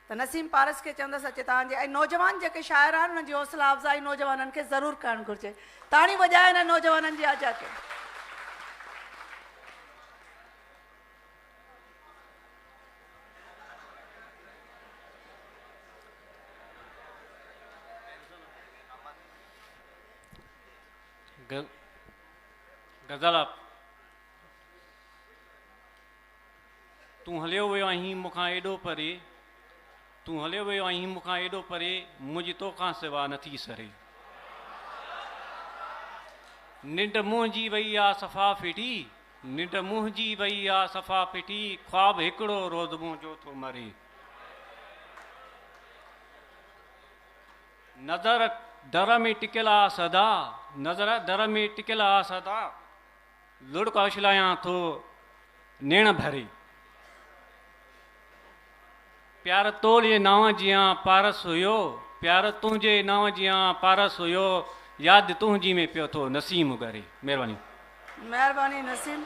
तो नसीम पारस के चवंदसि अचे तव्हांजे ऐं नौजवान जेके शाइर आहिनि उन्हनि जी हौसला अफ़ज़ाई नौजवाननि खे ज़रूरु करणु घुरिजे। ताड़ी वॼाए हिन नौजवाननि जी आजा खे। गज़ल तूं हलियो वियो आहीं मूंखां एॾो परे, तूं हलियो वियो आहीं मूंखां एॾो परे, मुंहिंजी तोखां सिवा नथी सरे। निंड मुंहिंजी वई आहे सफ़ा फिटी, निंड मुंहिंजी वई आहे सफ़ा फिटी, ख्वाब हिकिड़ो रोज़ मुंहिंजो थो मरे। नज़र दर में टिकियल आहे सदा, नज़र दर में टिकियल आहे सदा, लुढ़क उछलायां थो नेण भरे। प्यार तोले नाव जियां पारस हुयो, प्यार तुंहिंजे नाव जियां पारस हुयो, यादि तुंहिंजी में पियो थो नसीम करे। महिरबानी। महिरबानी नसीम।